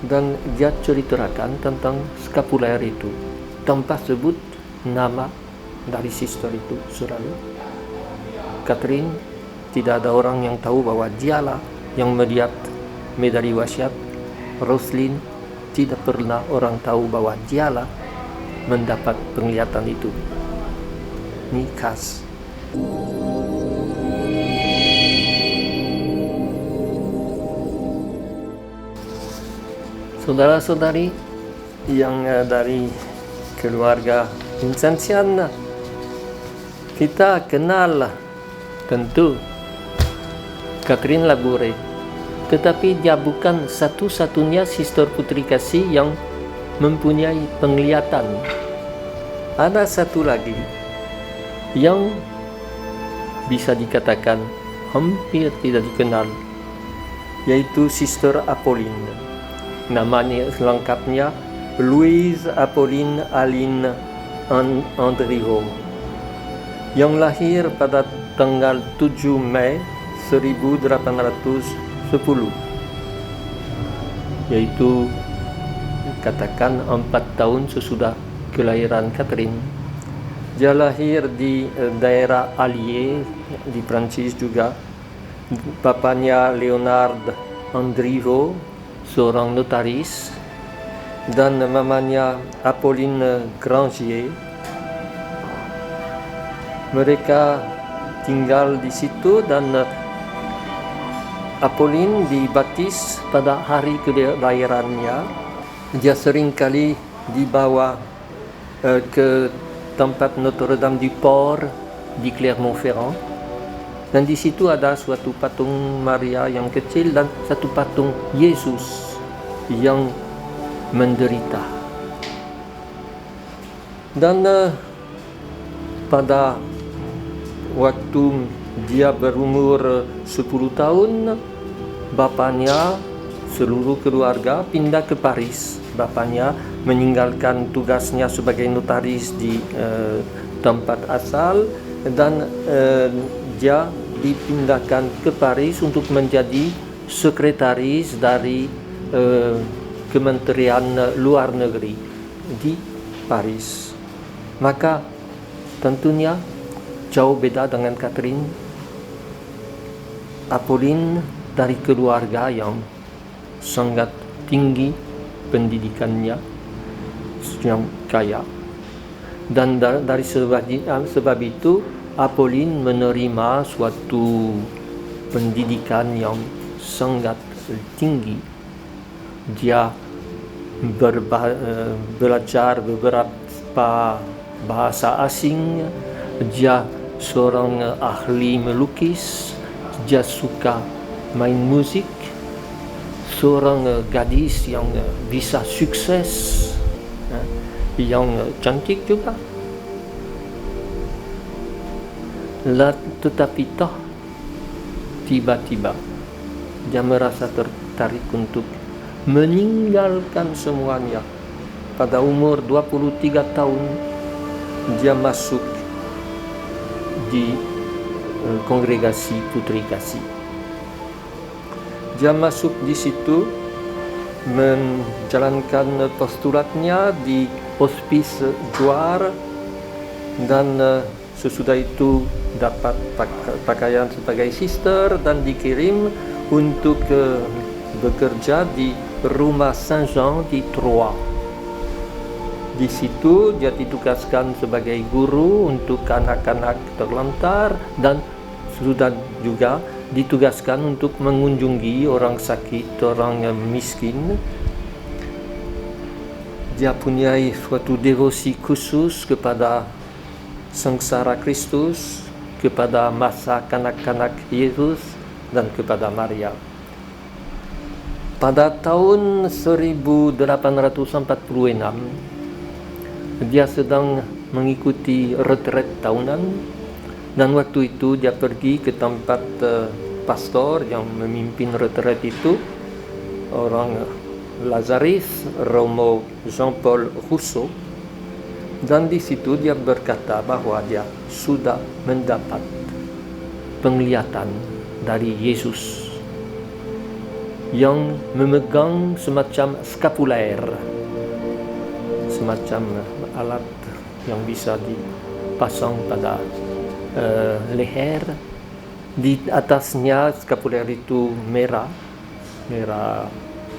dan dia ceritakan tentang skapuler itu tanpa sebut nama dari sister itu selalu. Catherine, tidak ada orang yang tahu bahwa dialah yang melihat medali wasiat. Rosalind, tidak pernah orang tahu bahwa dialah mendapat penglihatan itu. Ini khas. Saudara-saudari yang dari keluarga Vincentian, kita kenal tentu Catherine Laboure, tetapi dia bukan satu-satunya sister putri kasih yang mempunyai penglihatan. Ada satu lagi yang bisa dikatakan hampir tidak dikenal, yaitu Sister Apolline. Namanya lengkapnya Louise Apolline Aline Andriho, yang lahir pada tanggal 7 Mei 1810, yaitu katakan 4 tahun sesudah kelahiran Catherine. Dia lahir di daerah Allier di Prancis juga. Bapaknya Leonard Andrivo, seorang notaris, dan mamanya Apolline Grangier. Mereka tinggal di situ dan Apolline dibaptis pada hari kelahirannya. Dia seringkali dibawa ke tempat Notre Dame du Port di Clermont-Ferrand, dan di situ ada suatu patung Maria yang kecil dan satu patung Yesus yang menderita. Dan pada waktu dia berumur 10 tahun, bapaknya, seluruh keluarga pindah ke Paris. Bapaknya meninggalkan tugasnya sebagai notaris di tempat asal dan dia dipindahkan ke Paris untuk menjadi sekretaris dari Kementerian Luar Negeri di Paris. Maka tentunya jauh beda dengan Catherine. Apolline dari keluarga yang sangat tinggi pendidikannya, yang kaya, dan dari sebab itu Apolline menerima suatu pendidikan yang sangat tinggi. Dia belajar beberapa bahasa asing. Dia seorang ahli melukis. Dia suka main musik. Seorang gadis yang bisa sukses, yang cantik juga. Tetapi toh tiba-tiba dia merasa tertarik untuk meninggalkan semuanya. Pada umur 23 tahun dia masuk di kongregasi Putri Kasih. Dia masuk di situ menjalankan postulatnya di Hospice Joire, dan sesudah itu dapat pakaian sebagai sister dan dikirim untuk bekerja di Rumah Saint-Jean di Troyes. Di situ dia ditugaskan sebagai guru untuk anak-anak terlantar dan sudah juga ditugaskan untuk mengunjungi orang sakit, orang miskin. Dia punya suatu devosi khusus kepada sengsara Kristus, kepada masa kanak-kanak Yesus, dan kepada Maria. Pada tahun 1846, dia sedang mengikuti retret tahunan, dan waktu itu dia pergi ke tempat pastor yang memimpin retret itu, orang Lazaris, Romo Jean-Paul Rousseau, dan di situ dia berkata bahwa dia sudah mendapat penglihatan dari Yesus. yang memegang semacam skapuler, semacam alat yang bisa dipasang pada leher. Di atasnya skapuler itu merah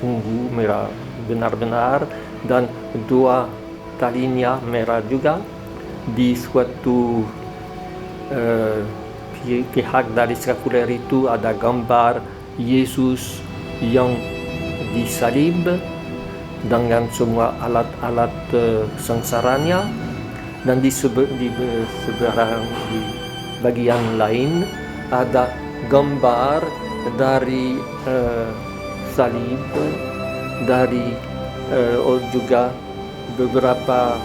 ungu, merah benar-benar, dan dua talinya merah juga. Di suatu pihak dari skapuler itu ada gambar Yesus yang disalib dengan semua alat-alat sengsaranya, dan di bagian lain ada gambar dari salib, dari juga beberapa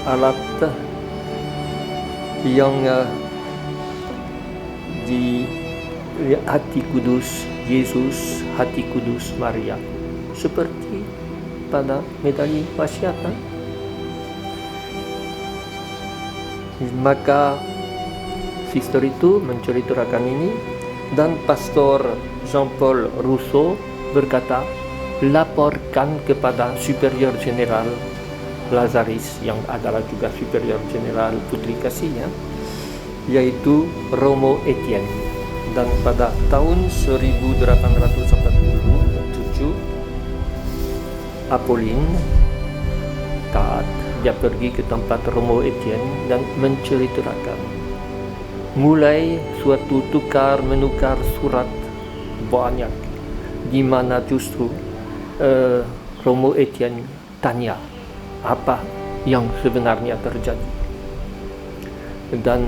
alat yang di hati kudus Yesus, hati kudus Maria, seperti pada medali wasiat. Maka sister itu menceritakan ini, dan Pastor Jean-Paul Rousseau berkata, laporkan kepada Superior General Lazaris, yang adalah juga Superior General Putri Kasihnya, yaitu Romo Etienne. Dan pada tahun 1847 Apolline taat, dia pergi ke tempat Romo Etienne dan menceritakan. Mulai suatu tukar menukar surat banyak, di mana justru Romo Etienne tanya apa yang sebenarnya terjadi, dan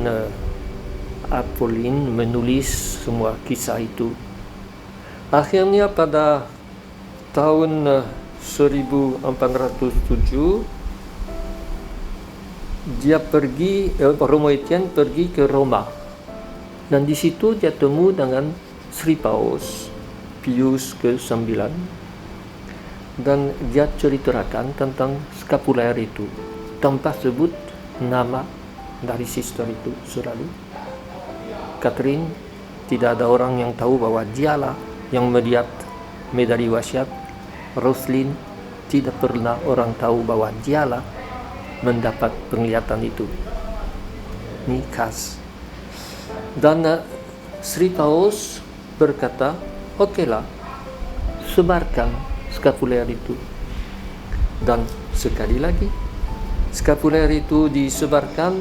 Apolline menulis semua kisah itu. Akhirnya pada tahun 1807 dia pergi, Romo Etienne pergi ke Roma, dan di situ dia temu dengan Sri Paus Pius ke-9, dan dia ceritakan tentang skapuler itu tanpa sebut nama dari sister itu selalu. Catherine, tidak ada orang yang tahu bahwa dialah yang melihat medali wasiat. Roslin, tidak pernah orang tahu bahwa dialah mendapat penglihatan itu. Ini khas. Dan Sri Paus berkata, okelah, sebarkan skapuler itu. Dan sekali lagi, skapuler itu disebarkan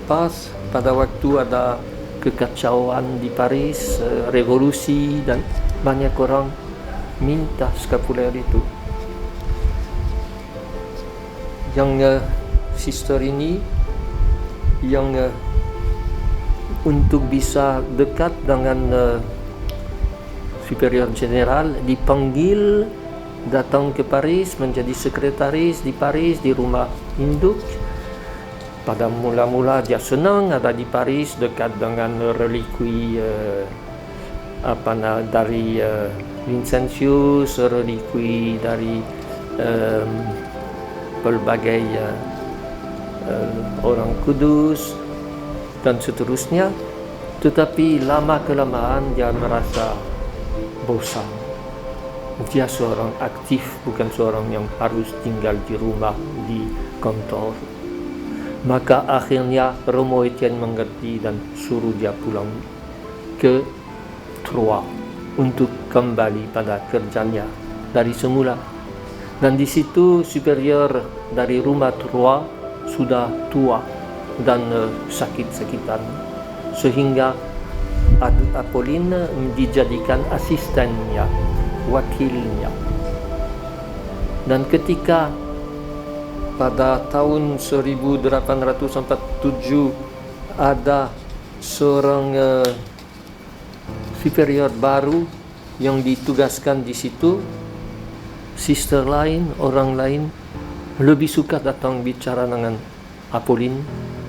pas pada waktu ada kekacauan di Paris, revolusi, dan banyak orang minta skapuler itu. Yang sister ini yang untuk bisa dekat dengan Superior General dipanggil datang ke Paris menjadi sekretaris di Paris, di rumah induk. Pada mula-mula dia senang ada di Paris, dekat dengan relikui dari Vincentius, relikui dari pelbagai orang kudus dan seterusnya. Tetapi lama-kelamaan dia merasa bosan. Dia seorang aktif, bukan seorang yang harus tinggal di rumah, di kantor. Maka akhirnya Romo Etienne mengerti dan suruh dia pulang ke Troyes untuk kembali pada kerjanya dari semula. Dan di situ superior dari rumah Troyes sudah tua dan sakit-sakitan, sehingga Apolline dijadikan asistennya, wakilnya. Dan ketika pada tahun 1847 ada seorang superior baru yang ditugaskan di situ, sister lain, orang lain lebih suka datang bicara dengan Apolline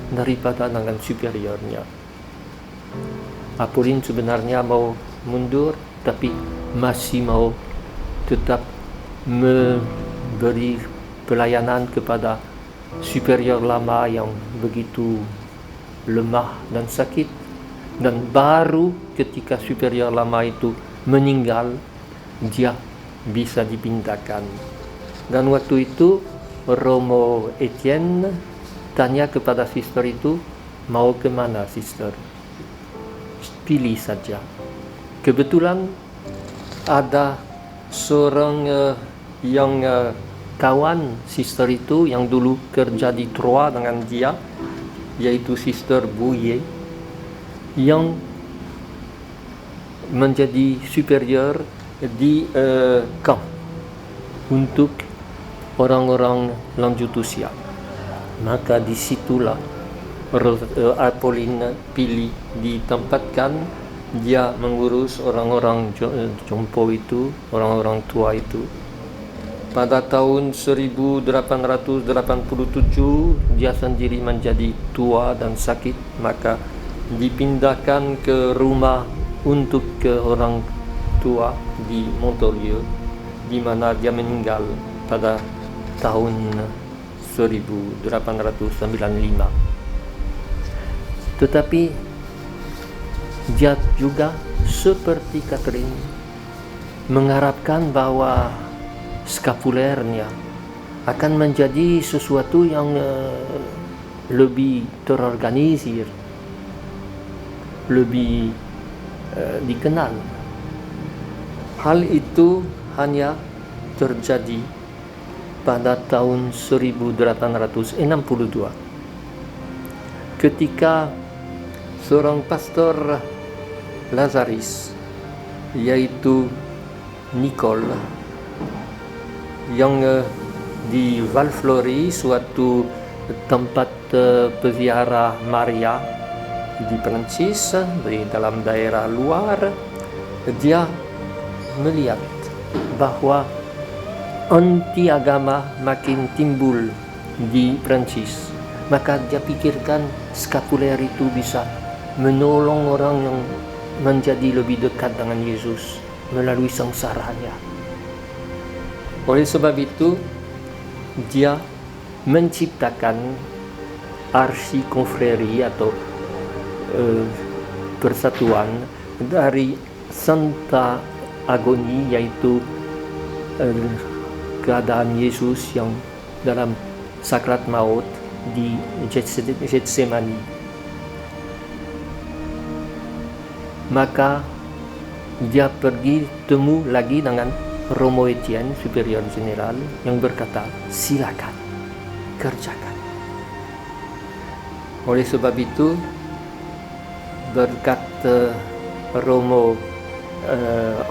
daripada dengan superiornya. Apolline sebenarnya mau mundur, tapi masih mau tetap memberi pelayanan kepada superior lama yang begitu lemah dan sakit. Dan baru ketika superior lama itu meninggal, dia bisa dipindahkan. Dan waktu itu Romo Etienne tanya kepada sister itu, mau kemana sister? Pilih saja. Kebetulan ada seorang yang kawan sister itu yang dulu kerja di Troyes dengan dia, yaitu Sister Bouillet, yang menjadi superior di kamp untuk orang-orang lanjut usia. Maka disitulah Apolline pilih ditempatkan, dia mengurus orang-orang jompo itu, orang-orang tua itu. Pada tahun 1887 dia sendiri menjadi tua dan sakit, maka dipindahkan ke rumah untuk ke orang tua di Montolieu, di mana dia meninggal pada tahun 1895. Tetapi dia juga seperti Catherine mengharapkan bahwa skapulernya akan menjadi sesuatu yang lebih terorganisir, lebih dikenal. Hal itu hanya terjadi pada tahun 1862 ketika seorang pastor Lazaris, yaitu Nicole, yang di Valflori, suatu tempat peziarah Maria di Prancis, di dalam daerah luar, dia melihat bahwa anti agama makin timbul di Prancis. Maka dia pikirkan skapuler itu bisa menolong orang yang menjadi lebih dekat dengan Yesus melalui sengsaranya. Oleh sebab itu, dia menciptakan arsikonfreri atau persatuan dari Santa Agoni, yaitu keadaan Yesus yang dalam sakrat maut di Getsemani. Maka dia pergi temu lagi dengan Romo Etienne, superior general, yang berkata, silakan, kerjakan. Oleh sebab itu, berkat Romo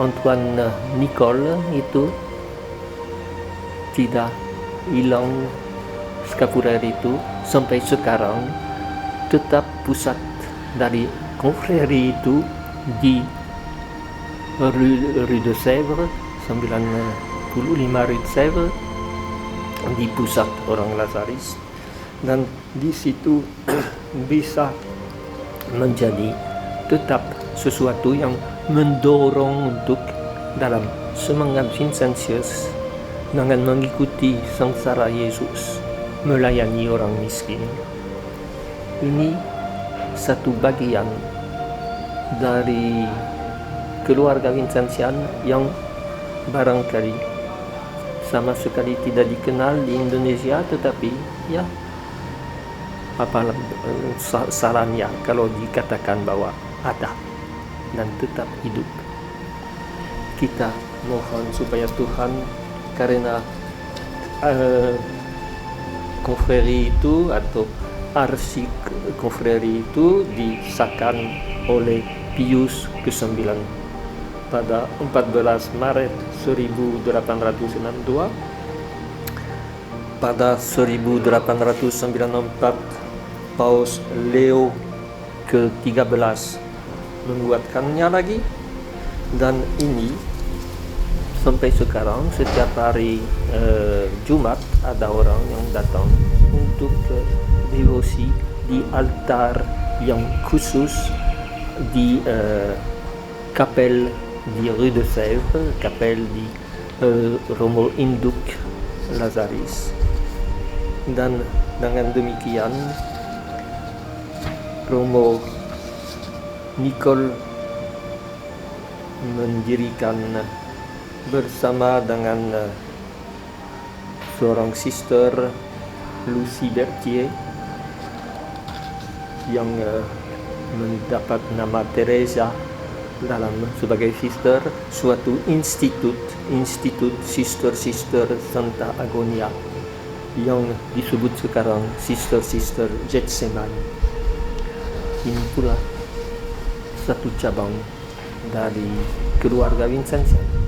Antoine Nicole itu, tidak hilang skapuler itu sampai sekarang. Tetap pusat dari konfreri itu di Rue de Sèvres, 95 Rue de Sèvres, di pusat orang Lazaris, dan di situ bisa menjadi tetap sesuatu yang mendorong untuk dalam semangat Vincentius dengan mengikuti sengsara Yesus, melayani orang miskin. Ini satu bagian dari keluarga Vincentian yang barangkali sama sekali tidak dikenal di Indonesia, tetapi ya apa salahnya kalau dikatakan bahwa ada dan tetap hidup. Kita mohon supaya Tuhan, karena konfreri itu atau arsi konfreri itu disahkan oleh Pius ke-9 pada 14 Maret 1862. Pada 1894 Paus Leo ke-13 membuatkannya lagi, dan ini sampai sekarang setiap hari Jumat ada orang yang datang untuk devosi di altar yang khusus di kapel di Rue de Sèvres, kapel di Romo Induk Lazaris. Dan dengan demikian Romo Nicole mendirikan bersama dengan seorang sister Lucie Berthier yang mendapat nama Teresa sebagai sister suatu institut sister-sister Santa Agonia yang disebut sekarang sister Getsemani. Ini pula satu cabang dari keluarga Vincentian.